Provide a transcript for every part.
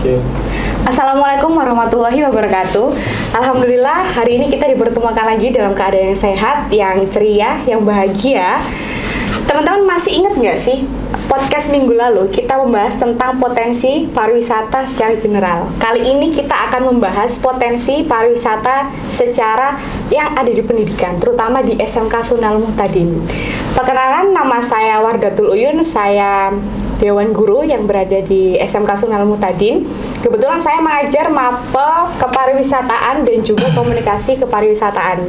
Oke. Assalamualaikum warahmatullahi wabarakatuh. Alhamdulillah hari ini kita dipertemukan lagi dalam keadaan yang sehat, yang ceria, yang bahagia. Teman-teman masih ingat nggak sih podcast minggu lalu kita membahas tentang potensi pariwisata secara general. Kali ini kita akan membahas potensi pariwisata secara yang ada di pendidikan, terutama di SMK Sunan Muhtadin. Perkenalkan, nama saya Wardatul Uyun, saya Dewan Guru yang berada di SMK Sunan Muhtadin. Kebetulan saya mengajar mapel kepariwisataan dan juga komunikasi kepariwisataan.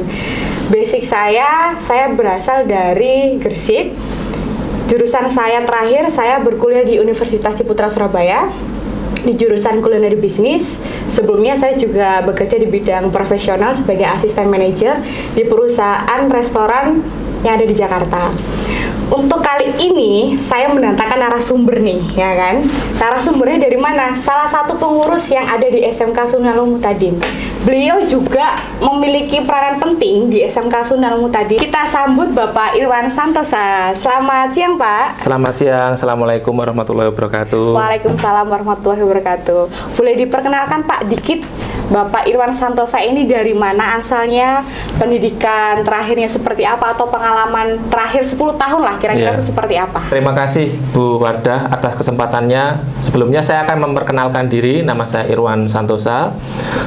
Basic saya berasal dari Gresik. Jurusan saya terakhir, saya berkuliah di Universitas Ciputra Surabaya di jurusan Culinary Business. Sebelumnya saya juga bekerja di bidang profesional sebagai asisten manajer di perusahaan restoran yang ada di Jakarta. Untuk kali ini saya mendatangkan narasumber nih, ya kan? Narasumbernya dari mana? Salah satu pengurus yang ada di SMK Sunan Muhtadin. Beliau juga memiliki peranan penting di SMK Sunan Muhtadin. Kita sambut Bapak Irwan Santosa. Selamat siang, Pak. Selamat siang. Assalamualaikum warahmatullahi wabarakatuh. Waalaikumsalam warahmatullahi wabarakatuh. Boleh diperkenalkan Pak dikit, Bapak Irwan Santosa ini dari mana asalnya, pendidikan terakhirnya seperti apa, atau pengalaman terakhir 10 tahun lah kira-kira itu seperti apa? Terima kasih Bu Wardah atas kesempatannya. Sebelumnya saya akan memperkenalkan diri, nama saya Irwan Santosa.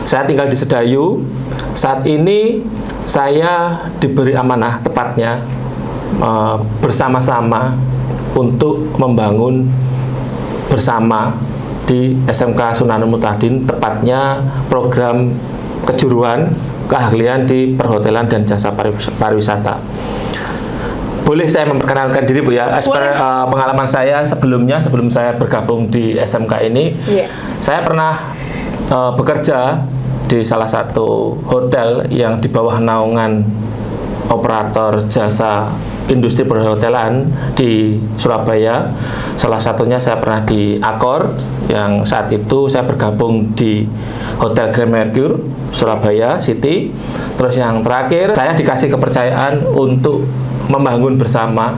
Saya tinggal di Sedayu. Saat ini saya diberi amanah tepatnya bersama-sama untuk membangun bersama di SMK Sunan Muhtadin, tepatnya program kejuruan keahlian di perhotelan dan jasa pariwisata. Boleh saya memperkenalkan diri Bu ya? Pengalaman saya sebelum saya bergabung di SMK ini, saya pernah bekerja di salah satu hotel yang di bawah naungan operator jasa industri perhotelan di Surabaya. Salah satunya saya pernah di Accor, yang saat itu saya bergabung di Hotel Grand Mercure Surabaya City. Terus yang terakhir saya dikasih kepercayaan untuk membangun bersama,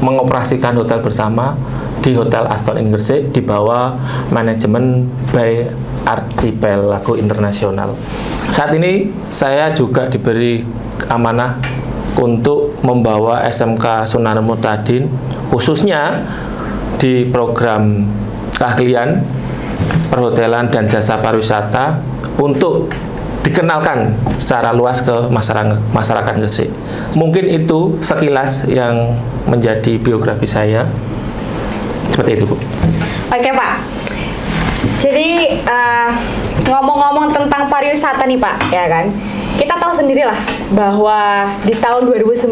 mengoperasikan hotel bersama di Hotel Aston Inn Gresik di bawah manajemen by Archipelago Internasional. Saat ini saya juga diberi amanah untuk membawa SMK Sunan Muhtadin khususnya di program keahlian perhotelan dan jasa pariwisata untuk dikenalkan secara luas ke masyarakat Gresik. Mungkin itu sekilas yang menjadi biografi saya. Seperti itu, Bu. Oke, Pak. Jadi ngomong-ngomong tentang pariwisata nih, Pak, ya kan? Kita tahu sendirilah bahwa di tahun 2019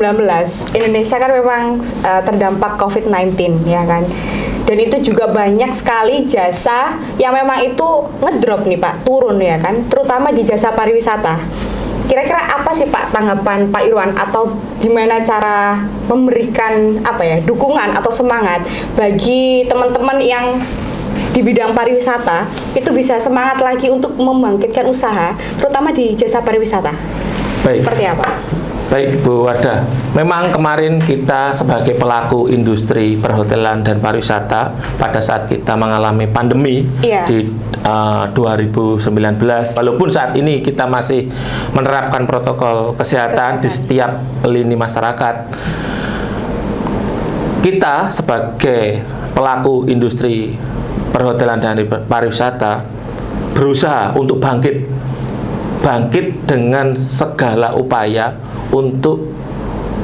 Indonesia kan memang terdampak COVID-19, ya kan? Dan itu juga banyak sekali jasa yang memang itu ngedrop nih Pak, turun ya kan, terutama di jasa pariwisata. Kira-kira apa sih Pak tanggapan Pak Irwan, atau gimana cara memberikan dukungan atau semangat bagi teman-teman yang di bidang pariwisata itu bisa semangat lagi untuk membangkitkan usaha, terutama di jasa pariwisata? Baik. Seperti apa? Baik Bu Wardah, memang kemarin kita sebagai pelaku industri perhotelan dan pariwisata pada saat kita mengalami pandemi di 2019, walaupun saat ini kita masih menerapkan protokol kesehatan di setiap lini masyarakat, kita sebagai pelaku industri perhotelan dan pariwisata berusaha untuk bangkit dengan segala upaya untuk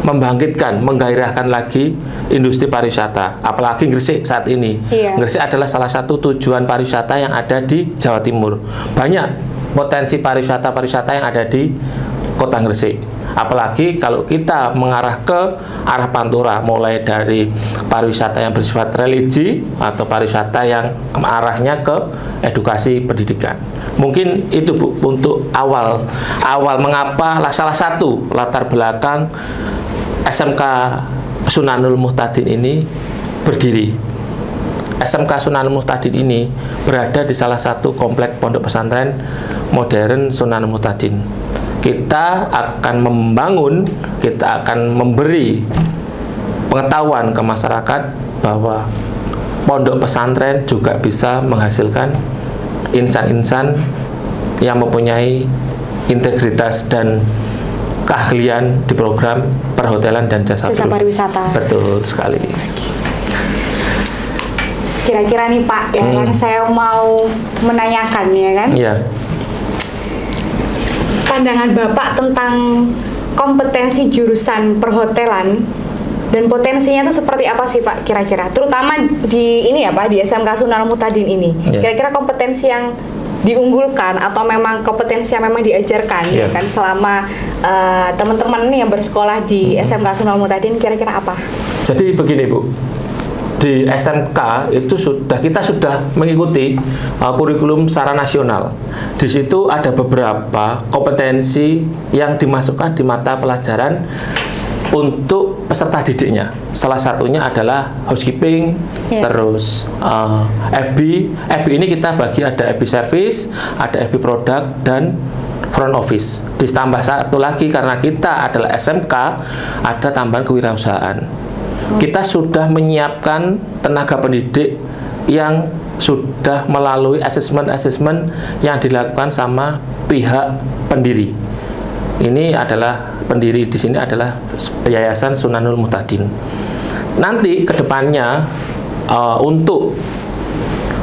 membangkitkan, menggairahkan lagi industri pariwisata. Apalagi Gresik saat ini. Gresik adalah salah satu tujuan pariwisata yang ada di Jawa Timur. Banyak potensi pariwisata yang ada di Kota Gresik. Apalagi kalau kita mengarah ke arah Pantura, mulai dari pariwisata yang bersifat religi atau pariwisata yang arahnya ke edukasi pendidikan. Mungkin itu Bu untuk awal mengapa salah satu latar belakang SMK Sunanul Muhtadin ini berdiri. SMK Sunan Muhtadin ini berada di salah satu komplek pondok pesantren modern Sunan Muhtadin. Kita akan membangun, kita akan memberi pengetahuan ke masyarakat bahwa pondok pesantren juga bisa menghasilkan insan-insan yang mempunyai integritas dan keahlian di program perhotelan dan jasa pariwisata. Betul sekali. Kira-kira nih Pak, ya kan saya mau menanyakan ya kan? Iya. Pandangan Bapak tentang kompetensi jurusan perhotelan dan potensinya itu seperti apa sih Pak kira-kira? Terutama di ini ya Pak, di SMK Sunan Muhtadin ini. Yeah. Kira-kira kompetensi yang diunggulkan atau memang kompetensi yang memang diajarkan ya kan selama teman-teman yang bersekolah di SMK Sunan Muhtadin kira-kira apa? Jadi begini Bu, di SMK itu kita sudah mengikuti kurikulum secara nasional. Di situ ada beberapa kompetensi yang dimasukkan di mata pelajaran untuk peserta didiknya. Salah satunya adalah housekeeping, terus FB ini kita bagi ada FB service, ada FB product, dan front office. Ditambah satu lagi karena kita adalah SMK, ada tambahan kewirausahaan. Kita sudah menyiapkan tenaga pendidik yang sudah melalui asesmen yang dilakukan sama pihak pendiri. Ini adalah pendiri di sini adalah Yayasan Sunanul Muhtadin. Nanti kedepannya untuk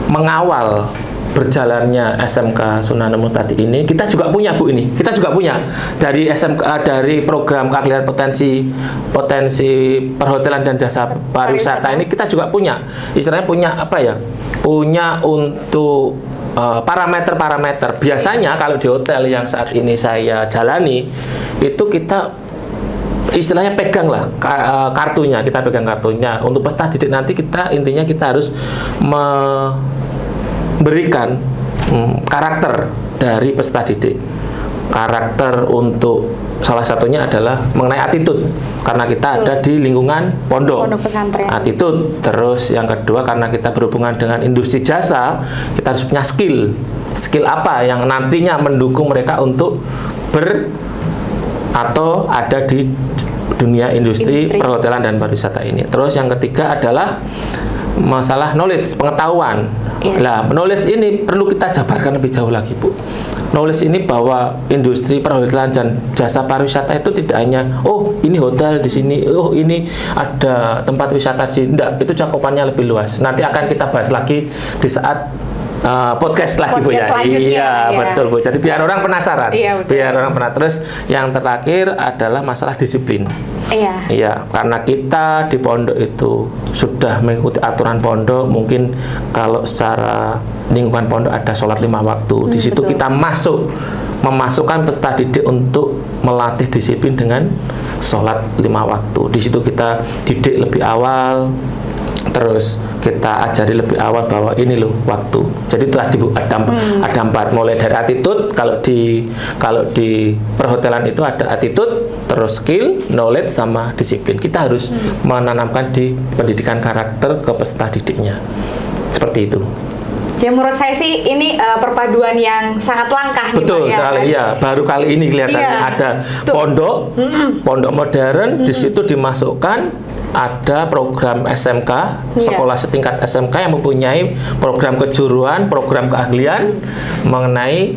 mengawal berjalannya SMK Sunan Muhtadin ini kita juga punya Bu ini. Kita juga punya dari SMK dari program keahlian potensi perhotelan dan jasa pariwisata ini kita juga punya. Istilahnya punya apa ya? Punya untuk parameter-parameter. Biasanya kalau di hotel yang saat ini saya jalani itu kita istilahnya pegang lah kartunya, kita pegang kartunya. Untuk peserta didik nanti intinya kita harus memberikan karakter dari peserta didik. Karakter untuk salah satunya adalah mengenai attitude karena kita ada di lingkungan pondok pesantren. Attitude. Terus yang kedua karena kita berhubungan dengan industri jasa, kita harus punya skill apa yang nantinya mendukung mereka untuk atau ada di dunia industri perhotelan dan pariwisata ini. Terus yang ketiga adalah masalah knowledge, pengetahuan. Nah, knowledge ini perlu kita jabarkan lebih jauh lagi, Bu. Knowledge ini bahwa industri perhotelan dan jasa pariwisata itu tidak hanya ini hotel di sini, ini ada tempat wisata di sini. Enggak, itu cakupannya lebih luas. Nanti akan kita bahas lagi di saat podcast lagi Bu ya. Iya, betul Bu. Jadi biar orang penasaran. Biar orang penasaran. Terus yang terakhir adalah masalah disiplin. Iya, karena kita di pondok itu sudah mengikuti aturan pondok. Mungkin kalau secara lingkungan pondok ada sholat 5 waktu. Di situ betul. Kita memasukkan peserta didik untuk melatih disiplin dengan sholat 5 waktu. Di situ kita didik lebih awal. Terus kita ajari lebih awal bahwa ini loh waktu. Jadi itu tadi Bu ada 4 mulai dari attitude. Kalau di perhotelan itu ada attitude, terus skill, knowledge sama disiplin. Kita harus menanamkan di pendidikan karakter ke peserta didiknya. Seperti itu. Ya menurut saya sih ini perpaduan yang sangat langka nih Pak. Betul sekali ya. Baru kali ini kelihatannya ada pondok modern di situ dimasukkan ada program SMK, sekolah setingkat SMK yang mempunyai program kejuruan, program keahlian mengenai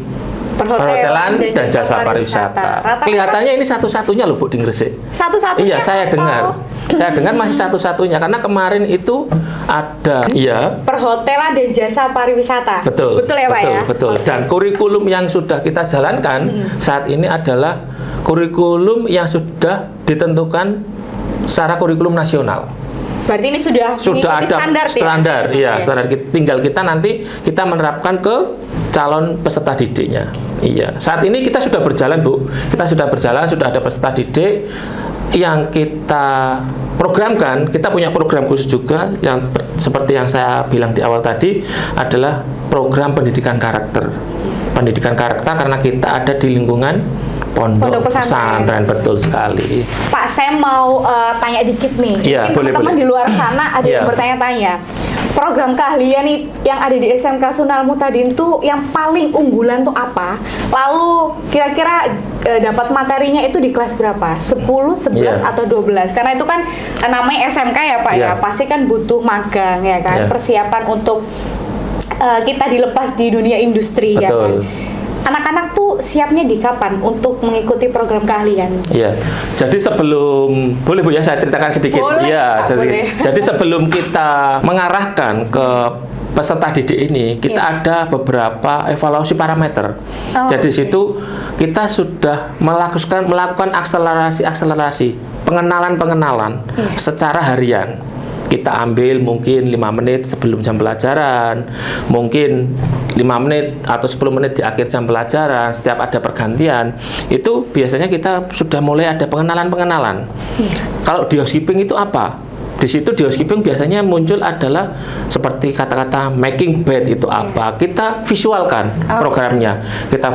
perhotelan dan jasa pariwisata. Kelihatannya ini satu-satunya loh Bu di Gresik. Satu-satunya? Iya, saya dengar. Saya dengar masih satu-satunya karena kemarin itu ada perhotelan dan jasa pariwisata. Betul. Betul ya Pak ya? Betul. Dan kurikulum yang sudah kita jalankan saat ini adalah kurikulum yang sudah ditentukan secara kurikulum nasional. Berarti ini sudah ada standar ya? Standar. Tinggal kita nanti kita menerapkan ke calon peserta didiknya. Iya. Saat ini kita sudah berjalan Bu. Kita sudah berjalan, sudah ada peserta didik yang kita programkan. Kita punya program khusus juga yang seperti yang saya bilang di awal tadi adalah program pendidikan karakter. Pendidikan karakter karena kita ada di lingkungan pondok pesantren. Betul sekali. Pak, saya mau tanya dikit nih. Iya, teman-teman di luar sana ada yang bertanya-tanya. Program keahlian yang ada di SMK Sunan Muhtadin tuh yang paling unggulan tuh apa? Lalu kira-kira dapat materinya itu di kelas berapa? 10, 11 atau 12? Karena itu kan namanya SMK ya Pak ya. Pasti kan butuh magang ya kan, persiapan untuk kita dilepas di dunia industri ya kan. Betul. Anak-anak tuh siapnya di kapan untuk mengikuti program keahlian? Iya. Jadi sebelum boleh Bu ya saya ceritakan sedikit. Boleh, Iya, Pak, boleh. jadi sebelum kita mengarahkan ke peserta didik ini, kita ada beberapa evaluasi parameter. Oh, Jadi oke. situ kita sudah melakukan akselerasi, pengenalan secara harian. Kita ambil mungkin 5 menit sebelum jam pelajaran, mungkin 5 menit atau 10 menit di akhir jam pelajaran, setiap ada pergantian. Itu biasanya kita sudah mulai ada pengenalan-pengenalan. Kalau di housekeeping itu apa? Di situ di housekeeping biasanya muncul adalah seperti kata-kata making bed itu apa. Kita visualkan programnya. Kita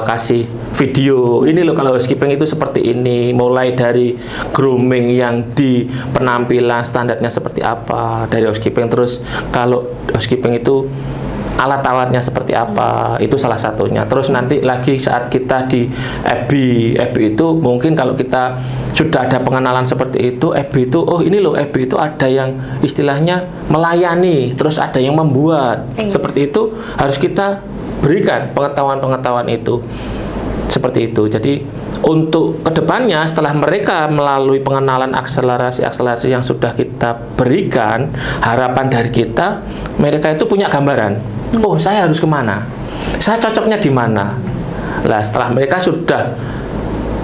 kasih video. Ini loh kalau housekeeping itu seperti ini. Mulai dari grooming yang di penampilan standarnya seperti apa dari housekeeping. Terus kalau housekeeping itu alat-alatnya seperti apa, itu salah satunya. Terus nanti lagi saat kita di FB itu mungkin kalau kita sudah ada pengenalan seperti itu, FB itu, oh ini loh FB itu ada yang istilahnya melayani, terus ada yang membuat. Seperti itu harus kita berikan pengetahuan-pengetahuan itu. Seperti itu. Jadi untuk kedepannya setelah mereka melalui pengenalan akselerasi yang sudah kita berikan, harapan dari kita, mereka itu punya gambaran. Oh, saya harus kemana? Saya cocoknya di mana? Nah, setelah mereka sudah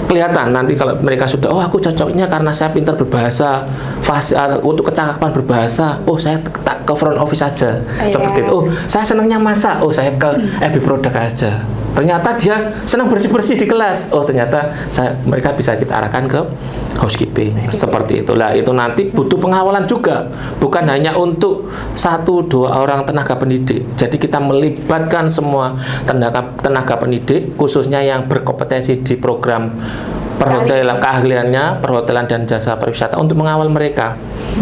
kelihatan nanti kalau mereka sudah, oh aku cocoknya karena saya pintar berbahasa, untuk kecakapan berbahasa, oh saya ke front office aja. Seperti itu. Oh, saya senangnya masak, oh saya ke FB produk aja. Ternyata dia senang bersih-bersih di kelas. Oh, ternyata mereka bisa kita arahkan ke housekeeping. Seperti itulah. Itu nanti butuh pengawalan juga. Bukan hanya untuk 1-2 orang tenaga pendidik. Jadi kita melibatkan semua tenaga pendidik, khususnya yang berkompetensi di program perhotelan, keahliannya, perhotelan dan jasa pariwisata untuk mengawal mereka.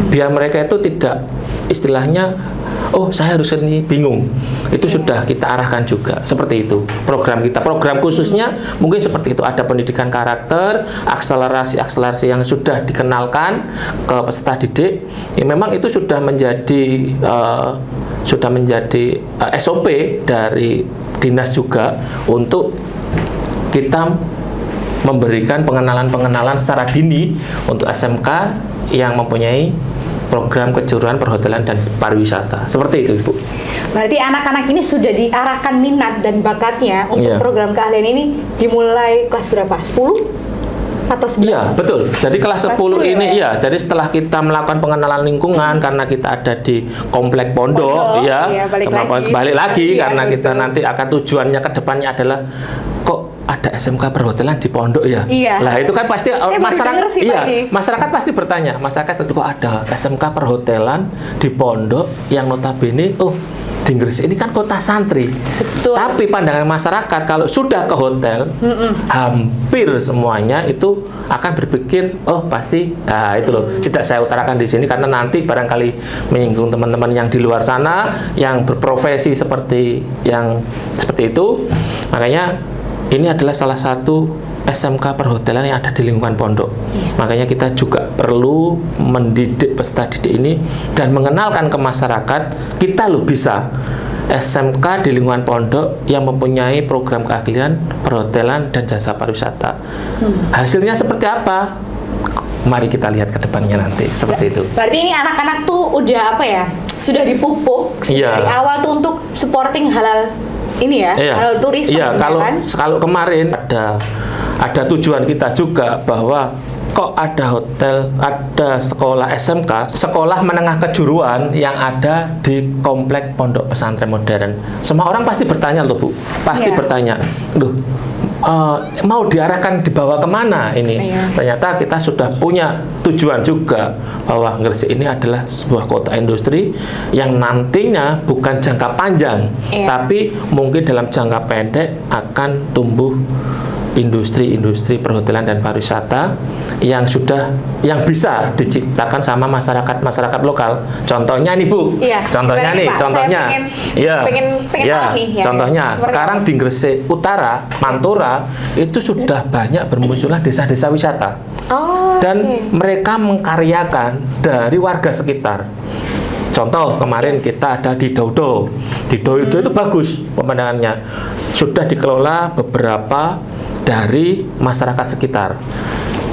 Biar mereka itu tidak istilahnya, oh saya harus ini bingung. Itu sudah kita arahkan juga seperti itu program kita. Program khususnya mungkin seperti itu, ada pendidikan karakter, akselerasi yang sudah dikenalkan ke peserta didik. Ya, memang itu sudah menjadi SOP dari dinas juga untuk kita memberikan pengenalan secara dini untuk SMK yang mempunyai program kejuruan perhotelan dan pariwisata. Seperti itu, Ibu. Berarti anak-anak ini sudah diarahkan minat dan bakatnya untuk program keahlian ini dimulai kelas berapa? 10? Atau 11? Iya, betul. Jadi kelas 10 ini ya. Jadi setelah kita melakukan pengenalan lingkungan karena kita ada di komplek pondok ya, balik lagi karena kita nanti akan tujuannya ke depannya adalah kok ada SMK perhotelan di pondok ya. Iya. Lah itu kan pasti masyarakat sih, masyarakat pasti bertanya, masyarakat itu kok ada SMK perhotelan di pondok yang notabene di Gresik ini kan kota santri. Betul. Tapi pandangan masyarakat kalau sudah ke hotel, hampir semuanya itu akan berpikir, oh pasti, itu loh. Tidak saya utarakan di sini karena nanti barangkali menyinggung teman-teman yang di luar sana yang berprofesi seperti itu. Makanya ini adalah salah satu SMK perhotelan yang ada di lingkungan pondok. Makanya kita juga perlu mendidik peserta didik ini dan mengenalkan ke masyarakat, kita loh bisa SMK di lingkungan pondok yang mempunyai program keahlian perhotelan dan jasa pariwisata. Hasilnya seperti apa? Mari kita lihat ke depannya nanti, seperti itu. Berarti ini anak-anak tuh udah sudah dipupuk dari awal tuh untuk supporting halal ini ya, halal turisme. Iya, kalau kemarin ada tujuan kita juga bahwa kok ada hotel, ada sekolah SMK, sekolah menengah kejuruan yang ada di komplek pondok pesantren modern. Semua orang pasti bertanya loh Bu, pasti bertanya, loh mau diarahkan dibawa kemana ini? Ternyata kita sudah punya tujuan juga bahwa Gresik ini adalah sebuah kota industri yang nantinya bukan jangka panjang, tapi mungkin dalam jangka pendek akan tumbuh industri perhotelan dan pariwisata yang bisa diciptakan sama masyarakat lokal. Contohnya nih Bu, contohnya sekarang di Gresik Utara, Pantura itu sudah banyak bermunculan desa-desa wisata, dan mereka mengkaryakan dari warga sekitar. Contoh kemarin kita ada di Doudo. Di Doudo itu bagus pemandangannya. Sudah dikelola beberapa dari masyarakat sekitar.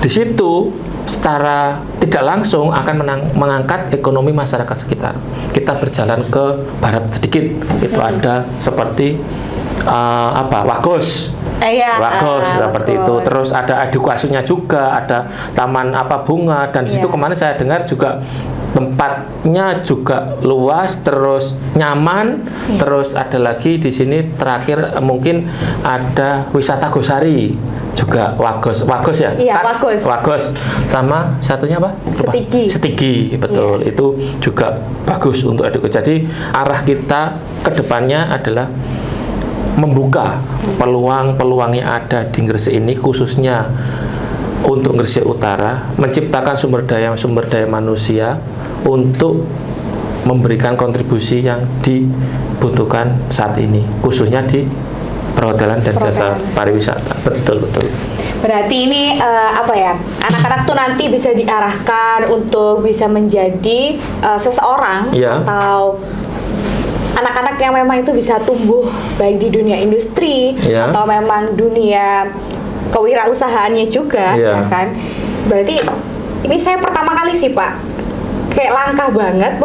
Di situ secara tidak langsung akan mengangkat ekonomi masyarakat sekitar. Kita berjalan ke barat sedikit, itu ada seperti Wagos. Wagos seperti itu. Terus ada edukasinya juga, ada taman bunga, dan di situ kemarin saya dengar juga tempatnya juga luas, terus nyaman, terus ada lagi di sini terakhir mungkin ada wisata Gosari juga. Wagos ya? Iya, Wagos sama satunya apa? Setigi, betul. Itu juga bagus untuk edukasi. Jadi arah kita ke depannya adalah membuka peluang-peluang yang ada di Gresik ini, khususnya untuk Gresik Utara, menciptakan sumber daya manusia untuk memberikan kontribusi yang dibutuhkan saat ini, khususnya di perhotelan dan jasa pariwisata. Betul. Berarti ini anak-anak tuh nanti bisa diarahkan untuk bisa menjadi seseorang atau anak-anak yang memang itu bisa tumbuh baik di dunia industri atau memang dunia kewirausahaannya juga, ya kan? Berarti ini saya pertama kali sih Pak, kayak langkah banget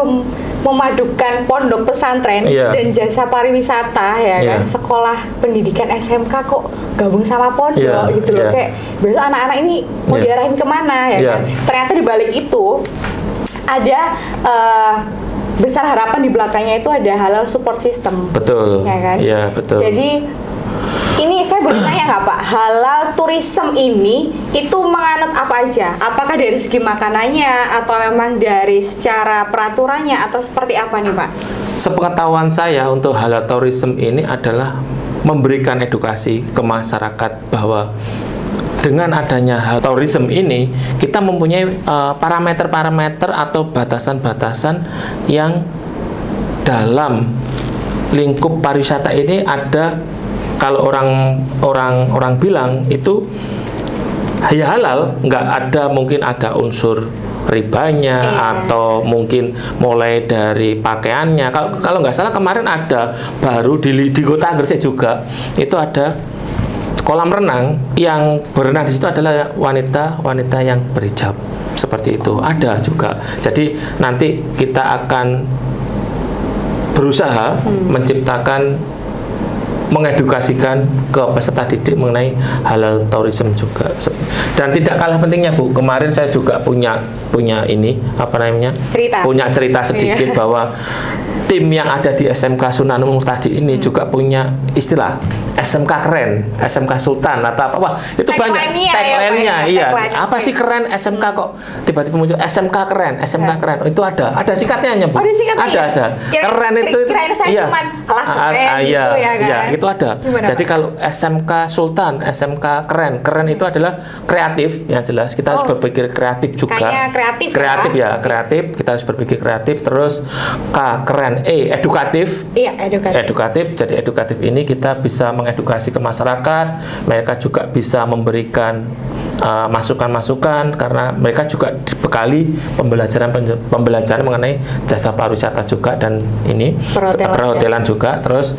memadukan pondok pesantren dan jasa pariwisata, ya kan? Sekolah pendidikan SMK kok gabung sama pondok gitu loh, kayak besok anak-anak ini mau diarahin kemana, ya kan? Ternyata di balik itu ada besar harapan di belakangnya, itu ada halal support system. Betul. Ya kan? Iya, betul. Jadi ini saya boleh tanya nggak Pak, halal tourism ini itu menganut apa aja? Apakah dari segi makanannya atau memang dari secara peraturannya atau seperti apa nih Pak? Sepengetahuan saya untuk halal tourism ini adalah memberikan edukasi ke masyarakat bahwa dengan adanya halal tourism ini, kita mempunyai parameter-parameter atau batasan-batasan yang dalam lingkup pariwisata ini ada. Kalau orang bilang itu ya halal, nggak ada, mungkin ada unsur ribanya atau mungkin mulai dari pakaiannya. Kalau nggak salah kemarin ada baru di Kota Gresik juga itu ada kolam renang, yang berenang di situ adalah wanita yang berhijab, seperti itu ada juga. Jadi nanti kita akan berusaha menciptakan, mengedukasikan ke peserta didik mengenai halal tourism juga. Dan tidak kalah pentingnya Bu, kemarin saya juga punya ini punya cerita sedikit bahwa tim yang ada di SMK Sunan Muhtadi ini juga punya istilah SMK keren, SMK Sultan atau apa itu banyak tagline-nya. Apa sih keren SMK kok tiba-tiba muncul SMK keren, SMK keren. Itu ada singkatnya Bu. Ada. Keren itu itu ada. Gimana, jadi Pak? Kalau SMK Sultan, SMK keren itu adalah kreatif, yang jelas kita harus berpikir kreatif juga. Kreatif, kita harus berpikir kreatif. Terus K keren, edukatif. Edukatif. Jadi edukatif ini kita bisa mengedukasi ke masyarakat, mereka juga bisa memberikan masukan-masukan, karena mereka juga dibekali pembelajaran mengenai jasa pariwisata juga, dan ini perhotelan juga. Terus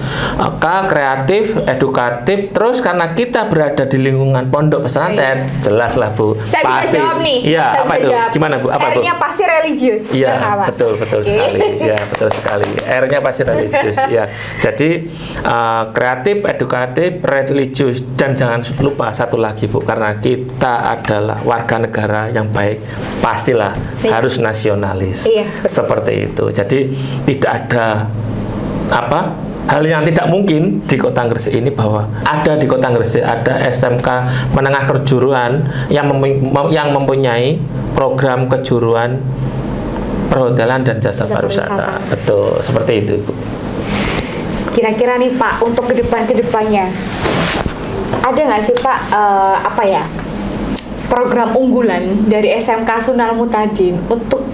kreatif, edukatif, terus karena kita berada di lingkungan pondok pesantren, jelas lah Bu. Saya pasti. Bisa jawab nih. Iya, apa itu? Gimana Bu? Apa Bu? R-nya pasti religius. Iya, betul sekali. Iya, betul sekali. R-nya pasti religius. Ya. Jadi kreatif, edukatif, religius, dan jangan lupa satu lagi Bu, karena kita adalah warga negara yang baik, pastilah harus nasionalis. Seperti itu. Jadi tidak ada hal yang tidak mungkin di Kota Gresik ini, bahwa ada di Kota Gresik ada SMK menengah kejuruan yang mempunyai program kejuruan perhotelan dan jasa pariwisata. Betul, seperti itu Bu. Kira-kira nih Pak, untuk kedepannya ada nggak sih Pak program unggulan dari SMK Sunan Muhtadin untuk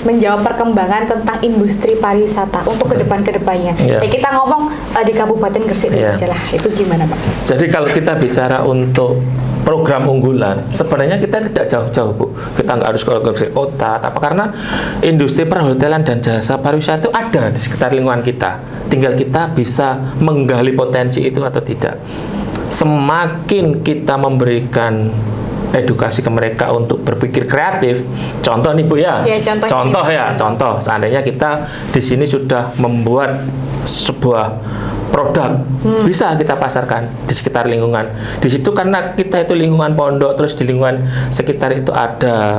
menjawab perkembangan tentang industri pariwisata untuk kedepannya? Ya kita ngomong di Kabupaten Gresik aja lah, itu gimana Pak? Jadi kalau kita bicara untuk program unggulan, sebenarnya kita tidak jauh-jauh, Bu. Kita nggak harus ke kota, apa karena industri perhotelan dan jasa pariwisata itu ada di sekitar lingkungan kita. Tinggal kita bisa menggali potensi itu atau tidak. Semakin kita memberikan edukasi ke mereka untuk berpikir kreatif, contoh nih Bu ya, contoh, seandainya kita di sini sudah membuat sebuah produk, bisa kita pasarkan di sekitar lingkungan. Di situ karena kita itu lingkungan pondok, terus di lingkungan sekitar itu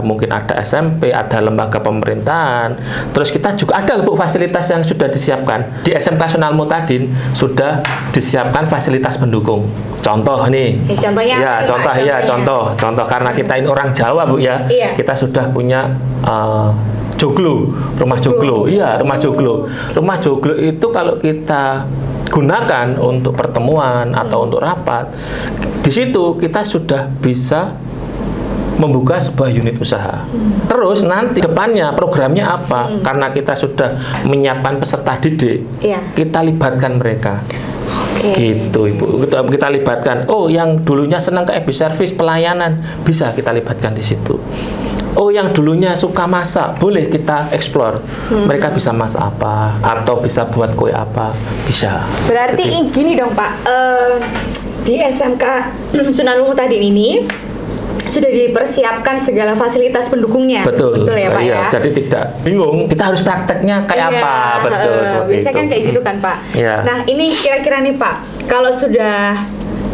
mungkin ada SMP, ada lembaga pemerintahan, terus kita juga ada Bu fasilitas yang sudah disiapkan. Di SMK Sunan Muhtadin sudah disiapkan fasilitas pendukung. Contoh nih, contoh karena kita ini orang Jawa Bu ya, kita sudah punya joglo, rumah joglo. Iya, rumah joglo. Rumah joglo itu kalau kita gunakan untuk pertemuan atau untuk rapat, di situ kita sudah bisa membuka sebuah unit usaha. Terus nanti depannya programnya apa? Karena kita sudah menyiapkan peserta didik, kita libatkan mereka. Gitu Ibu, kita libatkan. Oh, yang dulunya senang ke FB service pelayanan, bisa kita libatkan di situ. Oh, yang dulunya suka masak, boleh kita explore. Mereka bisa masak apa, atau bisa buat kue apa, bisa. Berarti gini dong Pak, di SMK Sunan Muhtadin ini sudah dipersiapkan segala fasilitas pendukungnya. Betul ya Pak ya. Jadi tidak bingung, kita harus prakteknya kayak apa. Betul, seperti biasanya itu. Kan kayak gitu kan Pak. Nah, ini kira-kira nih Pak, kalau sudah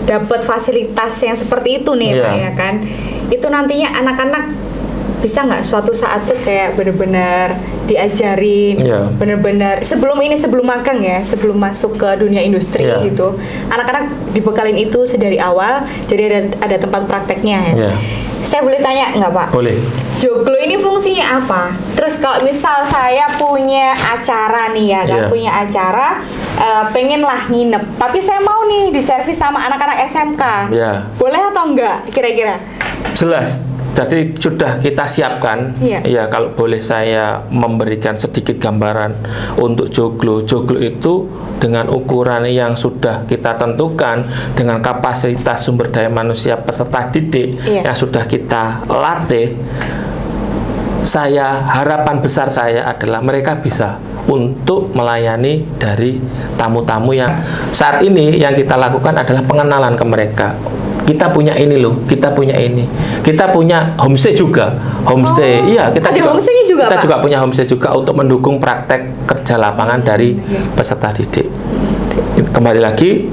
dapat fasilitas yang seperti itu nih Pak ya kan, itu nantinya anak-anak bisa nggak suatu saat tuh kayak benar-benar diajarin, benar-benar sebelum magang ya, sebelum masuk ke dunia industri gitu, anak-anak dibekalin itu sedari awal, jadi ada tempat prakteknya ya. Saya boleh tanya nggak Pak? Boleh. Joglo ini fungsinya apa? Terus kalau misal saya punya acara nih ya kan, punya acara, pengen lah nginep, tapi saya mau nih diservis sama anak-anak SMK, boleh atau enggak kira-kira? Jelas. Jadi sudah kita siapkan, ya kalau boleh saya memberikan sedikit gambaran untuk joglo. Joglo itu dengan ukuran yang sudah kita tentukan, dengan kapasitas sumber daya manusia peserta didik yang sudah kita latih, harapan besar saya adalah mereka bisa untuk melayani dari tamu-tamu yang saat ini yang kita lakukan adalah pengenalan ke mereka. Kita punya ini loh, kita punya ini. Kita punya homestay juga. Homestay, kita juga punya homestay juga untuk mendukung praktek kerja lapangan dari peserta didik. Kembali lagi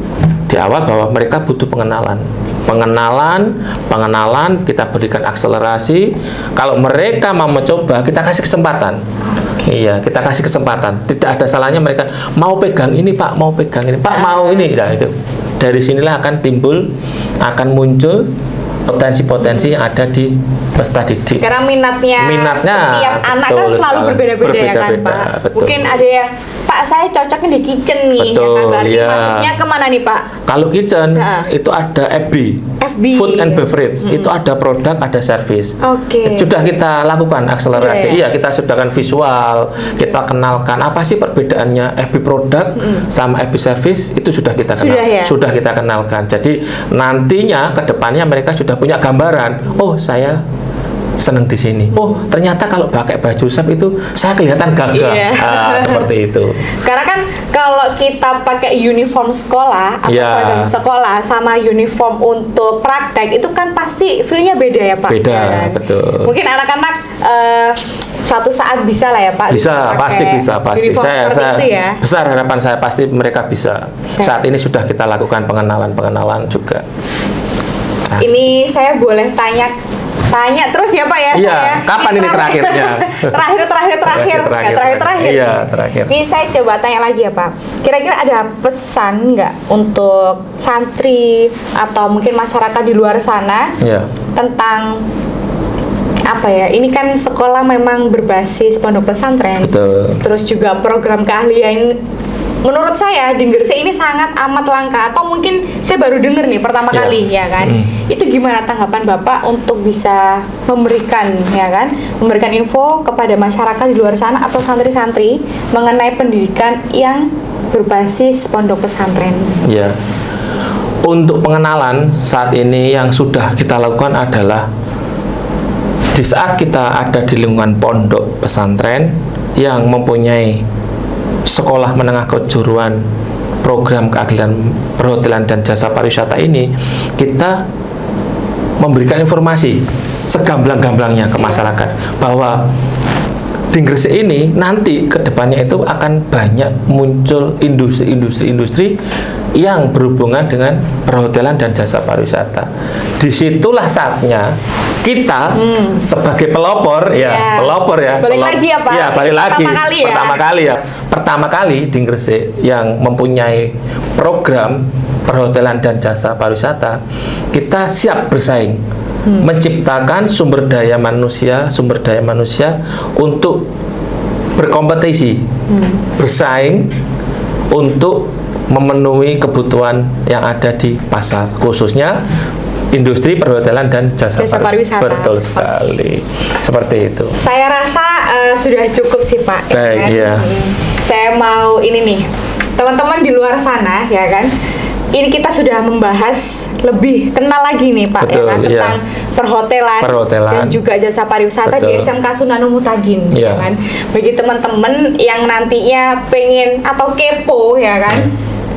di awal bahwa mereka butuh pengenalan, kita berikan akselerasi. Kalau mereka mau mencoba, kita kasih kesempatan. Kita kasih kesempatan. Tidak ada salahnya mereka mau pegang ini Pak, mau pegang ini Pak, mau ini. Nah itu. Dari sinilah akan muncul potensi-potensi yang ada di peserta didik. Karena minatnya setiap anak kan selalu berbeda-beda ya kan Pak. Betul. Mungkin ada yang Pak saya cocoknya di kitchen nih, ya kan? Berarti masuknya kemana nih Pak? Kalau kitchen itu ada FB, food and beverage, itu ada produk, ada service. Sudah kita lakukan akselerasi. Kita sudahkan visual, kita kenalkan apa sih perbedaannya FB produk sama FB service, itu sudah kita sudah kita kenalkan. Jadi nantinya ke depannya mereka sudah punya gambaran. Oh, saya senang di sini. Oh, ternyata kalau pakai baju sep itu saya kelihatan gagah. Seperti itu. Karena kan kalau kita pakai uniform sekolah atau seragam sekolah sama uniform untuk praktek itu kan pasti feel-nya beda ya Pak. Beda, betul. Mungkin anak-anak suatu saat bisa lah ya Pak. Bisa, pasti bisa. Saya besar harapan saya pasti mereka bisa. Saat ini sudah kita lakukan pengenalan juga. Ini saya boleh tanya terus ya Pak ya? Kapan ini terakhirnya? Terakhir. Terakhir. Ini saya coba tanya lagi ya Pak. Kira-kira ada pesan nggak untuk santri atau mungkin masyarakat di luar sana tentang apa ya? Ini kan sekolah memang berbasis pondok pesantren. Betul. Terus juga program keahlian. Menurut saya di Gresik ini sangat amat langka, atau mungkin saya baru dengar nih pertama kali ya kan. Itu gimana tanggapan Bapak untuk bisa memberikan info kepada masyarakat di luar sana atau santri-santri mengenai pendidikan yang berbasis pondok pesantren? untuk pengenalan saat ini yang sudah kita lakukan adalah di saat kita ada di lingkungan pondok pesantren yang mempunyai sekolah menengah kejuruan program keahlian perhotelan dan jasa pariwisata ini, kita memberikan informasi segamblang-gamblangnya ke masyarakat bahwa di Gresik ini nanti ke depannya itu akan banyak muncul industri yang berhubungan dengan perhotelan dan jasa pariwisata. Disitulah saatnya kita sebagai pelopor balik lagi ya Pak. Ya, balik lagi. Pertama kali di Gresik yang mempunyai program perhotelan dan jasa pariwisata, kita siap bersaing. Menciptakan sumber daya manusia untuk berkompetisi, bersaing untuk memenuhi kebutuhan yang ada di pasar, khususnya industri perhotelan dan jasa pariwisata. Betul sekali, seperti itu. Saya rasa sudah cukup sih Pak. Baik, ya. Saya mau ini nih, teman-teman di luar sana ya kan. Ini kita sudah membahas lebih kenal lagi nih Pak, betul, ya kan, tentang perhotelan dan juga jasa pariwisata di SMK Sunan Muhtadin, ya kan. Bagi teman-teman yang nantinya pengen atau kepo, ya kan,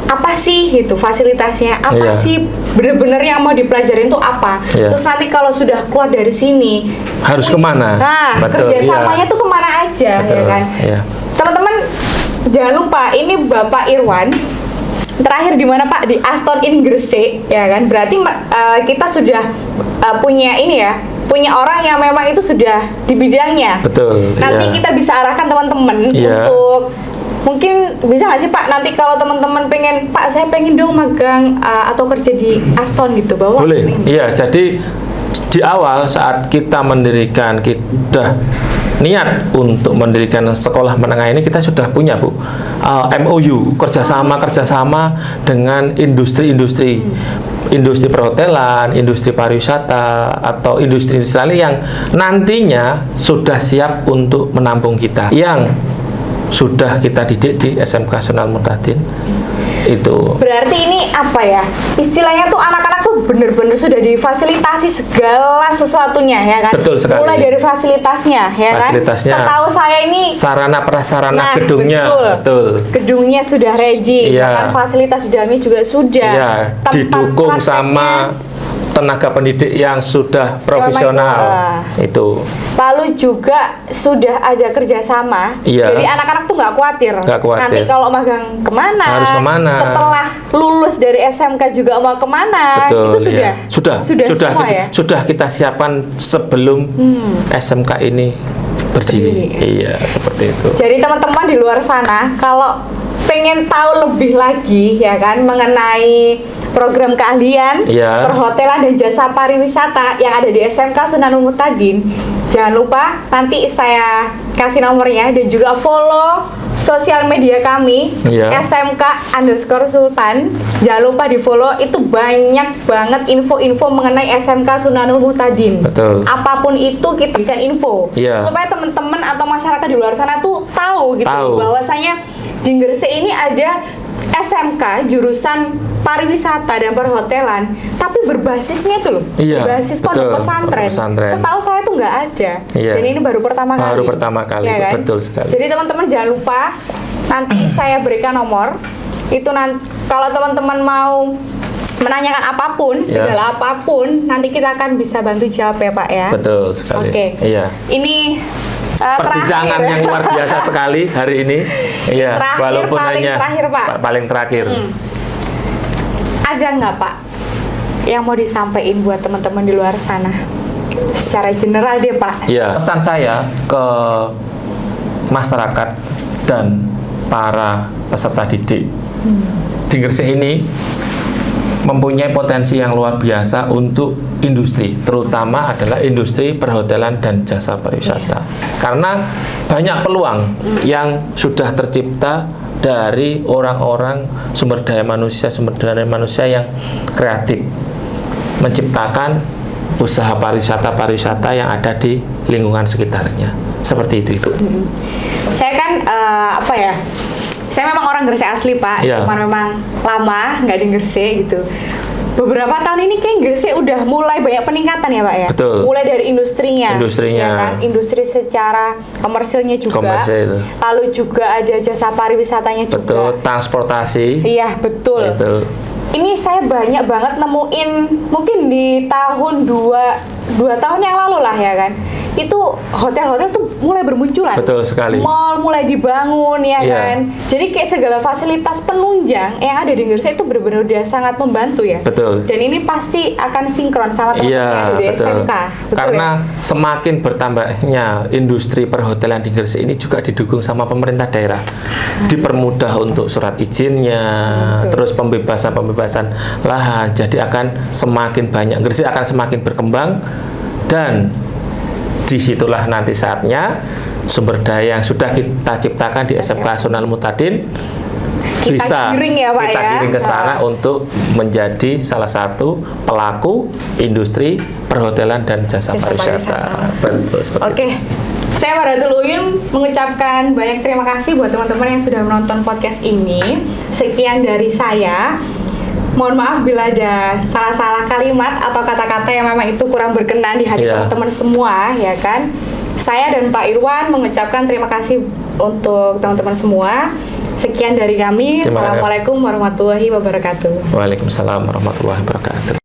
apa sih itu fasilitasnya, apa sih bener-bener yang mau dipelajarin itu apa, terus nanti kalau sudah keluar dari sini harus kemana? Nah, kerjasamanya tuh kemana aja, ya kan. Teman-teman jangan lupa, ini Bapak Irwan terakhir di mana Pak? Di Aston Inn Gresik, ya kan. Berarti kita sudah punya ini ya, punya orang yang memang itu sudah di bidangnya. Betul. Nanti kita bisa arahkan teman-teman untuk mungkin bisa nggak sih Pak, nanti kalau teman-teman pengen, Pak saya pengen dong magang atau kerja di Aston gitu, bawa. Boleh. Iya, jadi di awal saat kita mendirikan, kita niat untuk mendirikan sekolah menengah ini, kita sudah punya Bu MOU kerjasama dengan industri perhotelan, industri pariwisata atau industri lain yang nantinya sudah siap untuk menampung kita, yang sudah kita didik di SMK Sunan Muhtadin. Itu berarti ini apa ya, istilahnya tuh anak-anak tuh bener-bener sudah difasilitasi segala sesuatunya, ya kan. Betul sekali. Mulai dari fasilitasnya, ya kan. Setahu saya ini sarana prasarana gedungnya, betul. Gedungnya sudah ready, kan, fasilitas di dalamnya juga sudah. Didukung sama tenaga pendidik yang sudah profesional itu. Lalu juga sudah ada kerjasama, jadi anak-anak tuh nggak khawatir. Nanti kalau magang kemana, harus kemana, setelah lulus dari SMK juga mau kemana. Betul, itu sudah kita siapkan sebelum SMK ini berdiri. Iya, seperti itu. Jadi teman-teman di luar sana, kalau pengen tahu lebih lagi, ya kan, mengenai program keahlian perhotelan dan jasa pariwisata yang ada di SMK Sunan Muhtadin, jangan lupa nanti saya kasih nomornya dan juga follow sosial media kami SMK_Sultan. Jangan lupa di follow, itu banyak banget info-info mengenai SMK Sunan Muhtadin. Betul. Apapun itu kita berikan info supaya teman-teman atau masyarakat di luar sana tuh tahu gitu bahwasanya di Gresik ini ada SMK jurusan pariwisata dan perhotelan, tapi berbasisnya itu loh, berbasis pondok pesantren. Setahu saya tuh nggak ada, dan ini baru pertama kali. Ya kan? Betul sekali. Jadi teman-teman jangan lupa, nanti saya berikan nomor itu, nanti kalau teman-teman mau menanyakan apapun, segala apapun, nanti kita akan bisa bantu jawab ya Pak ya. Betul sekali. Oke. Ini perbincangan yang luar biasa sekali hari ini. Iya, walaupun hanya paling terakhir. Ada nggak Pak yang mau disampaikan buat teman-teman di luar sana? Secara general deh Pak. Iya, pesan saya ke masyarakat dan para peserta didik di Gresik ini mempunyai potensi yang luar biasa untuk industri, terutama adalah industri perhotelan dan jasa pariwisata. Karena banyak peluang yang sudah tercipta dari orang-orang sumber daya manusia yang kreatif, menciptakan usaha pariwisata yang ada di lingkungan sekitarnya. Seperti itu, Ibu. Saya kan saya memang orang Gresik asli Pak, cuman memang lama nggak di Gresik gitu. beberapa tahun ini kayak Gresik udah mulai banyak peningkatan ya Pak ya. Betul. Mulai dari industrinya. Industrinya. Ya kan? Industri secara komersilnya juga. Komersil itu. Lalu juga ada jasa pariwisatanya juga. Betul, transportasi. Iya, betul. Betul. Ini saya banyak banget nemuin mungkin di tahun dua tahun yang lalu lah ya kan. Itu hotel-hotel tuh mulai bermunculan. Betul sekali. Mall mulai dibangun ya Iya. kan. Jadi kayak segala fasilitas penunjang yang ada di Gresik itu benar-benar udah sangat membantu ya. Betul. Dan ini pasti akan sinkron sama teman-teman yang ada di betul. SMK. Betul Karena ya? semakin bertambahnya industri perhotelan di Gresik ini juga didukung sama pemerintah daerah. Dipermudah untuk surat izinnya, terus pembebasan lahan. Jadi akan semakin banyak. Gresik akan semakin berkembang dan disitulah nanti saatnya sumber daya yang sudah kita ciptakan di SMK Sunan Muhtadin Kita bisa giring ya, Pak, kita ya. giring ke sana untuk menjadi salah satu pelaku industri perhotelan dan jasa pariwisata. Betul seperti Oke, saya Baratul Uyun mengucapkan banyak terima kasih buat teman-teman yang sudah menonton podcast ini. Sekian dari saya. Mohon maaf bila ada salah-salah kalimat atau kata-kata yang memang itu kurang berkenan di hati Iya. teman-teman semua, ya kan? Saya dan Pak Irwan mengucapkan terima kasih untuk teman-teman semua. Sekian dari kami. Terima kasih. Assalamualaikum warahmatullahi wabarakatuh. Waalaikumsalam warahmatullahi wabarakatuh.